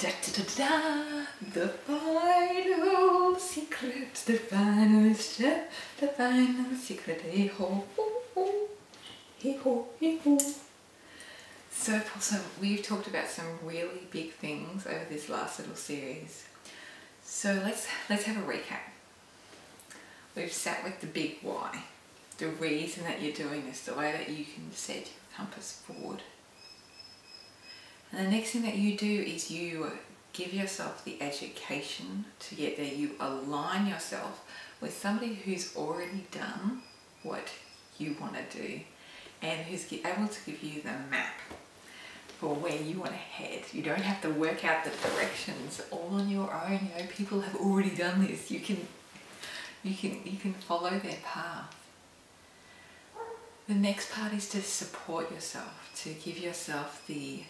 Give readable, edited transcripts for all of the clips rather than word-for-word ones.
Da, da, da, da. The final secret, the final step, the final secret. Hey ho, ho, ho. Hey ho, hey ho. So Possum, we've talked about some really big things over this last little series. So let's have a recap. We've sat with the big why, the reason that you're doing this, the way that you can set your compass forward. And the next thing that you do is you give yourself the education to get there. You align yourself with somebody who's already done what you want to do and who's able to give you the map for where you want to head. You don't have to work out the directions all on your own. You know, people have already done this. You can follow their path. The next part is to support yourself, to give yourself the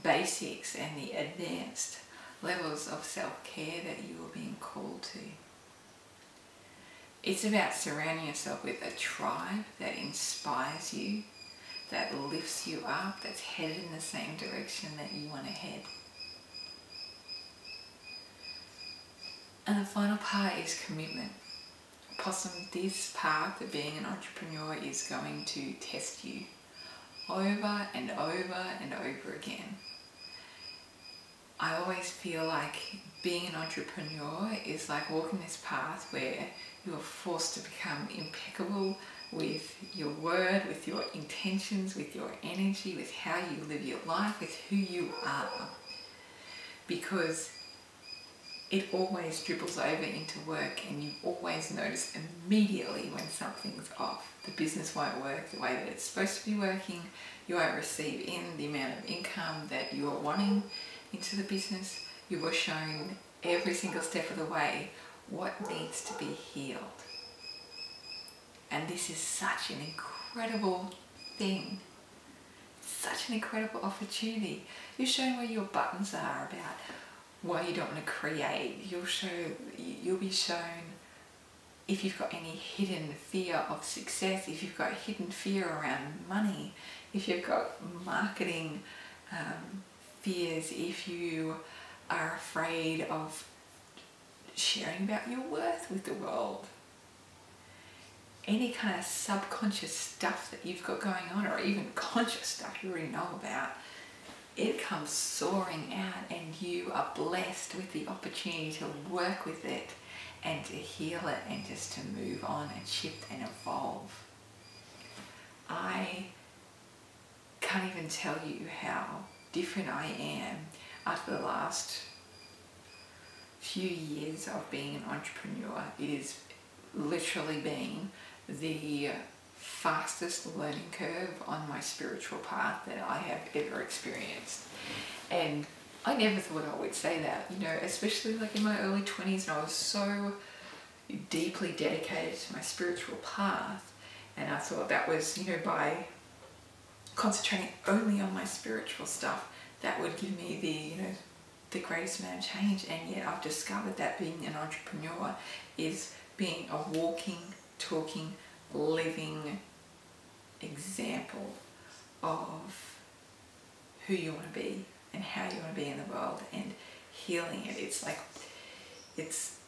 basics and the advanced levels of self-care that you are being called to. It's about surrounding yourself with a tribe that inspires you, that lifts you up, that's headed in the same direction that you want to head. And the final part is commitment. Possum, this path of being an entrepreneur is going to test you over and over and over again. I always feel like being an entrepreneur is like walking this path where you are forced to become impeccable with your word, with your intentions, with your energy, with how you live your life, with who you are. Because it always dribbles over into work and you always notice immediately when something's off. The business won't work the way that it's supposed to be working. You won't receive in the amount of income that you're wanting into the business. You were shown every single step of the way what needs to be healed. And this is such an incredible thing. Such an incredible opportunity. You're shown where your buttons are about why you don't want to create. You'll be shown if you've got any hidden fear of success, if you've got hidden fear around money, if you've got marketing fears, if you are afraid of sharing about your worth with the world. Any kind of subconscious stuff that you've got going on, or even conscious stuff you already know about, it comes soaring out and you are blessed with the opportunity to work with it and to heal it and just to move on and shift and evolve. I can't even tell you how different I am after the last few years of being an entrepreneur. It has literally been the fastest learning curve on my spiritual path that I have ever experienced. And I never thought I would say that, you know, especially like in my early 20s, and I was so deeply dedicated to my spiritual path, and I thought that was, you know, by concentrating only on my spiritual stuff, that would give me the, you know, the greatest amount of change. And yet I've discovered that being an entrepreneur is being a walking, talking, living example of who you want to be and how you want to be in the world and healing it. It's like, it's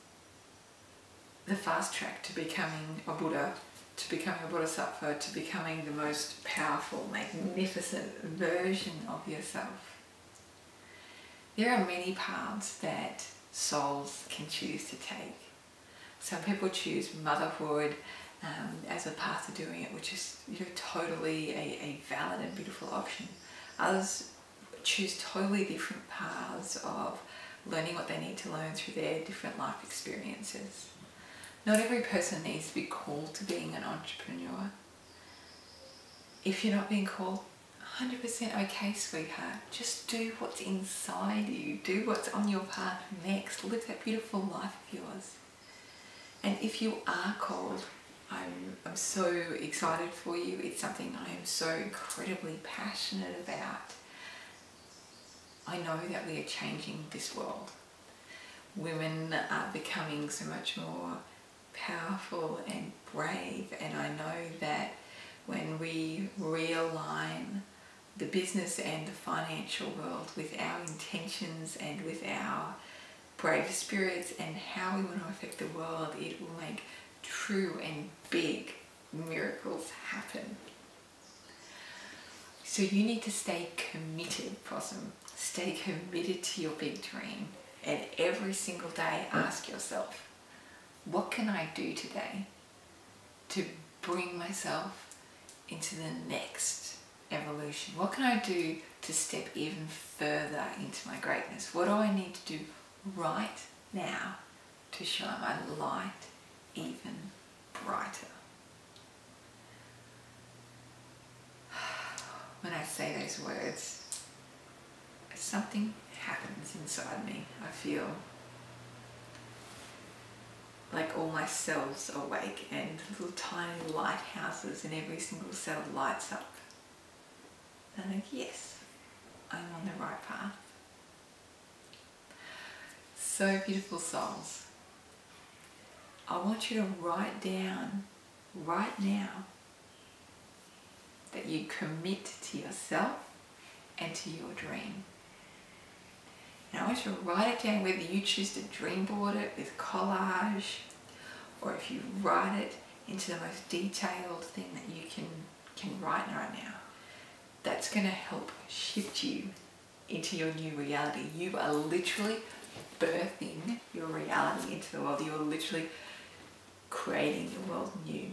the fast track to becoming a Buddha, to becoming a Bodhisattva, to becoming the most powerful, magnificent version of yourself. There are many paths that souls can choose to take. Some people choose motherhood as a path to doing it, which is, you know, totally a valid and beautiful option. Others choose totally different paths of learning what they need to learn through their different life experiences. Not every person needs to be called to being an entrepreneur. If you're not being called, 100% okay, sweetheart. Just do what's inside you. Do what's on your path next. Live that beautiful life of yours. And if you are called, I'm so excited for you. It's something I am so incredibly passionate about. I know that we are changing this world. Women are becoming so much more powerful and brave, and I know that when we realign the business and the financial world with our intentions and with our brave spirits and how we want to affect the world, it will make true and big miracles happen. So you need to stay committed, Possum. Stay committed to your big dream. And every single day ask yourself, what can I do today to bring myself into the next evolution? What can I do to step even further into my greatness? What do I need to do right now to shine my light even brighter? When I say those words, something happens inside me. I feel like all my cells awake and little tiny lighthouses and every single cell lights up. And I'm like, yes, I'm on the right path. So beautiful souls, I want you to write down right now that you commit to yourself and to your dream. And I want you to write it down, whether you choose to dream board it with collage, or if you write it into the most detailed thing that you can write right now. That's going to help shift you into your new reality. You are literally birthing your reality into the world. You're literally creating your world new.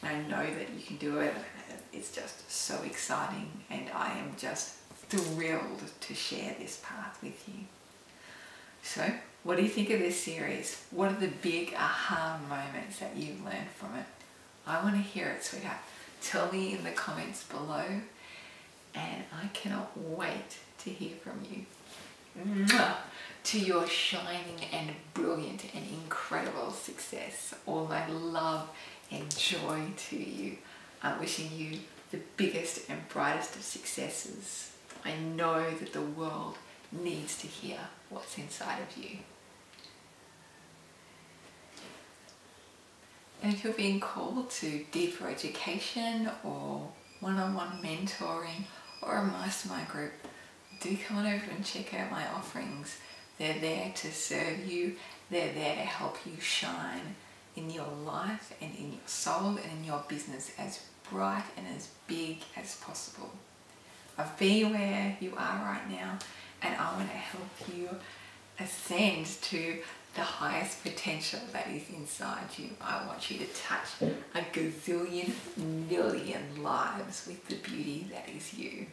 And I know that you can do it. It's just so exciting, and I am just thrilled to share this path with you. So, what do you think of this series? What are the big aha moments that you've learned from it? I want to hear it, sweetheart. Tell me in the comments below, and I cannot wait to hear from you. Mwah! To your shining and brilliant and incredible success, all my love and joy to you. I'm wishing you the biggest and brightest of successes. I know that the world needs to hear what's inside of you. And if you're being called to deeper education or one-on-one mentoring or a mastermind group, do come on over and check out my offerings. They're there to serve you. They're there to help you shine in your life and in your soul and in your business as bright and as big as possible. I've been where you are right now, and I want to help you ascend to the highest potential that is inside you. I want you to touch a gazillion million lives with the beauty that is you.